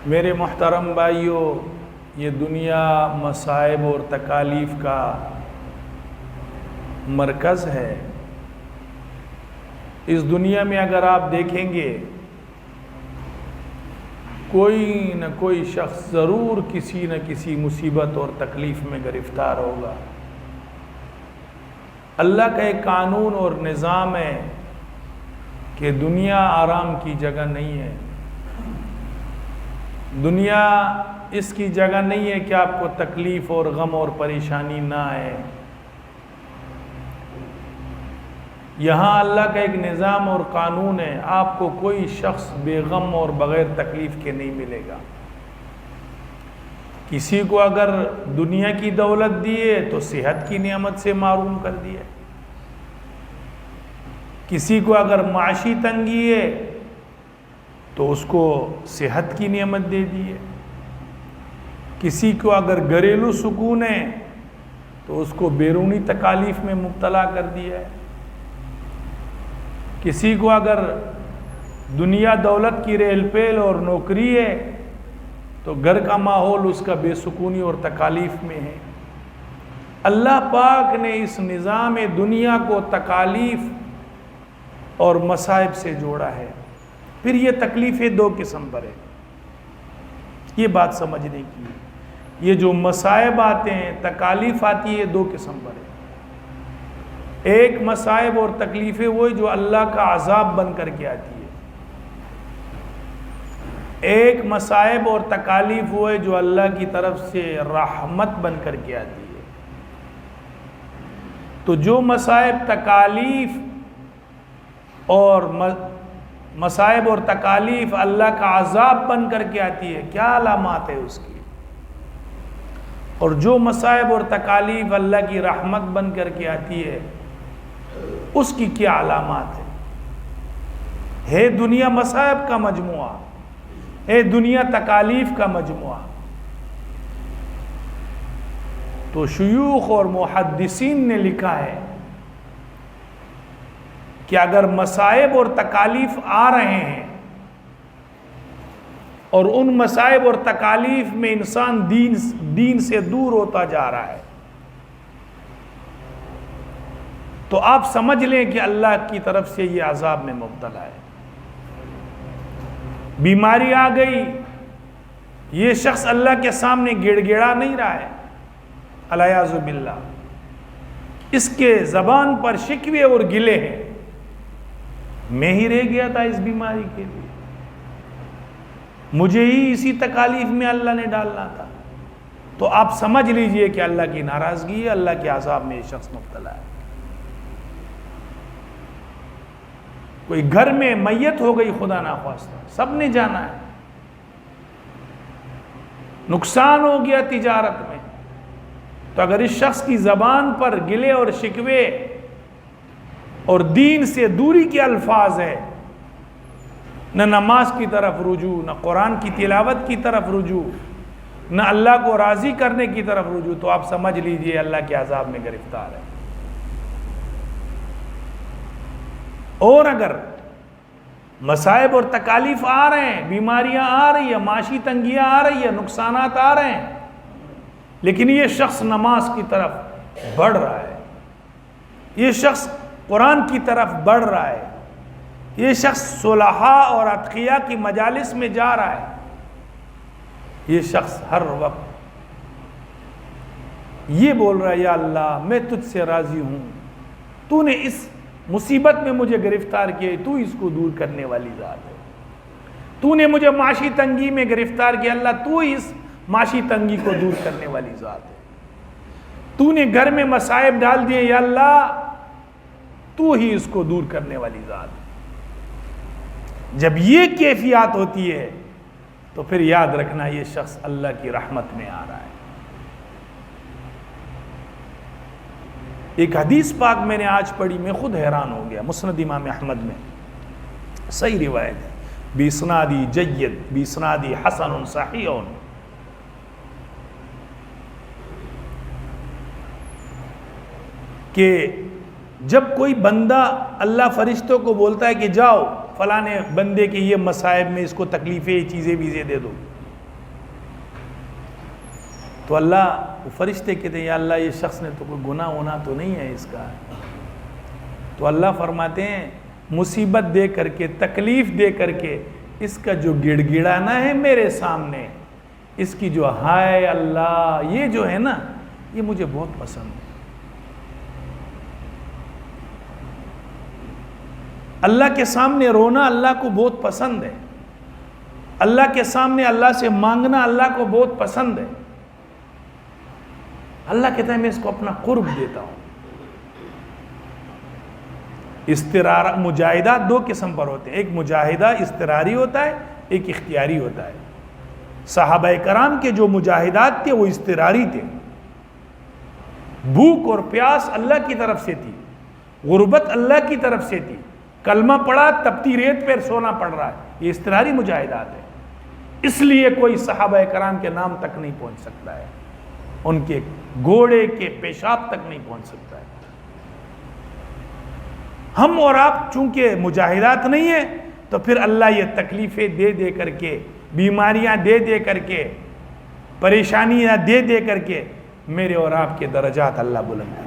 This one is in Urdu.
میرے محترم بھائیوں، یہ دنیا مصائب اور تکالیف کا مرکز ہے۔ اس دنیا میں اگر آپ دیکھیں گے کوئی نہ کوئی شخص ضرور کسی نہ کسی مصیبت اور تکلیف میں گرفتار ہوگا۔ اللہ کا ایک قانون اور نظام ہے کہ دنیا آرام کی جگہ نہیں ہے۔ دنیا اس کی جگہ نہیں ہے کہ آپ کو تکلیف اور غم اور پریشانی نہ آئے۔ یہاں اللہ کا ایک نظام اور قانون ہے، آپ کو کوئی شخص بے غم اور بغیر تکلیف کے نہیں ملے گا۔ کسی کو اگر دنیا کی دولت دیے تو صحت کی نعمت سے محروم کر دیا، کسی کو اگر معاشی تنگی ہے تو اس کو صحت کی نعمت دے دیے، کسی کو اگر گھریلو سکون ہے تو اس کو بیرونی تکالیف میں مبتلا کر دیا ہے، کسی کو اگر دنیا دولت کی ریل پیل اور نوکری ہے تو گھر کا ماحول اس کا بے سکونی اور تکالیف میں ہے۔ اللہ پاک نے اس نظام دنیا کو تکالیف اور مصائب سے جوڑا ہے۔ پھر یہ تکلیفیں دو قسم پر ہے، یہ بات سمجھنے کی ہے۔ یہ جو مصائب آتے ہیں، تکالیف آتی ہے، دو قسم پر ہے۔ ایک مصائب اور تکلیفیں وہی جو اللہ کا عذاب بن کر کے آتی ہے، ایک مصائب اور تکالیف وہ ہے جو اللہ کی طرف سے رحمت بن کر کے آتی ہے۔ تو جو مصائب تکالیف اور مصائب اور تکالیف اللہ کا عذاب بن کر کے آتی ہے، کیا علامات ہے اس کی؟ اور جو مصائب اور تکالیف اللہ کی رحمت بن کر کے آتی ہے، اس کی کیا علامات ہے؟ دنیا مصائب کا مجموعہ ہے، دنیا تکالیف کا مجموعہ۔ تو شیوخ اور محدثین نے لکھا ہے کہ اگر مصائب اور تکالیف آ رہے ہیں اور ان مصائب اور تکالیف میں انسان دین سے دور ہوتا جا رہا ہے تو آپ سمجھ لیں کہ اللہ کی طرف سے یہ عذاب میں مبتلا ہے۔ بیماری آ گئی، یہ شخص اللہ کے سامنے گڑ گڑا نہیں رہا ہے، الیاذ باللہ، اس کے زبان پر شکوے اور گلے ہیں، میں ہی رہ گیا تھا اس بیماری کے لیے، مجھے ہی اسی تکالیف میں اللہ نے ڈالنا تھا۔ تو آپ سمجھ لیجئے کہ اللہ کی ناراضگی ہے، اللہ کے عذاب میں یہ شخص مبتلا ہے۔ کوئی گھر میں میت ہو گئی خدا ناخواستہ، سب نے جانا ہے، نقصان ہو گیا تجارت میں، تو اگر اس شخص کی زبان پر گلے اور شکوے اور دین سے دوری کے الفاظ ہے، نہ نماز کی طرف رجوع، نہ قرآن کی تلاوت کی طرف رجوع، نہ اللہ کو راضی کرنے کی طرف رجوع، تو آپ سمجھ لیجئے اللہ کے عذاب میں گرفتار ہے۔ اور اگر مصائب اور تکالیف آ رہے ہیں، بیماریاں آ رہی ہیں، معاشی تنگیاں آ رہی ہیں، نقصانات آ رہے ہیں، لیکن یہ شخص نماز کی طرف بڑھ رہا ہے، یہ شخص قرآن کی طرف بڑھ رہا ہے، یہ شخص صلحاء اور اتقیاء کی مجالس میں جا رہا ہے، یہ شخص ہر وقت یہ بول رہا ہے، یا اللہ میں تجھ سے راضی ہوں، تو نے اس مصیبت میں مجھے گرفتار کیا، تو اس کو دور کرنے والی ذات ہے، تو نے مجھے معاشی تنگی میں گرفتار کیا، اللہ تو اس معاشی تنگی کو دور کرنے والی ذات ہے، تو نے گھر میں مصائب ڈال دیے، یا اللہ تو ہی اس کو دور کرنے والی ذات ہے۔ جب یہ کیفیات ہوتی ہے تو پھر یاد رکھنا یہ شخص اللہ کی رحمت میں آ رہا ہے۔ ایک حدیث پاک میں نے آج پڑھی، میں خود حیران ہو گیا، مسند امام احمد میں صحیح روایت ہے، بِإِسْنَادِ جَيِّد بِإِسْنَادِ حَسَنٌ صَحِيحٌ، کہ جب کوئی بندہ اللہ فرشتوں کو بولتا ہے کہ جاؤ فلاں بندے کے یہ مصائب میں اس کو تکلیفیں، یہ چیزیں ویزیں دے دو، تو اللہ فرشتے کہتے ہیں یا اللہ یہ شخص نے تو کوئی گناہ ہونا تو نہیں ہے اس کا. تو اللہ فرماتے ہیں مصیبت دے کر کے تکلیف دے کر کے اس کا جو گڑ گڑانا ہے میرے سامنے، اس کی جو ہائے اللہ یہ جو ہے نا یہ مجھے بہت پسند ہے. اللہ کے سامنے رونا اللہ کو بہت پسند ہے. اللہ کے سامنے اللہ سے مانگنا اللہ کو بہت پسند ہے. اللہ کہتا ہے میں اس کو اپنا قرب دیتا ہوں. مجاہدات دو قسم پر ہوتے ہیں، ایک مجاہدہ اضطراری ہوتا ہے، ایک اختیاری ہوتا ہے. صحابہ کرام کے جو مجاہدات تھے وہ اضطراری تھے. بھوک اور پیاس اللہ کی طرف سے تھی، غربت اللہ کی طرف سے تھی، کلمہ پڑھا تپتی ریت پر سونا پڑ رہا ہے، یہ اضطراری مجاہدات ہے. اس لیے کوئی صحابہ کرام کے نام تک نہیں پہنچ سکتا ہے، ان کے گھوڑے کے پیشاب تک نہیں پہنچ سکتا ہے. ہم اور آپ چونکہ مجاہدات نہیں ہیں تو پھر اللہ یہ تکلیفیں دے دے کر کے، بیماریاں دے دے کر کے، پریشانیاں دے دے کر کے میرے اور آپ کے درجات اللہ بلند کرے.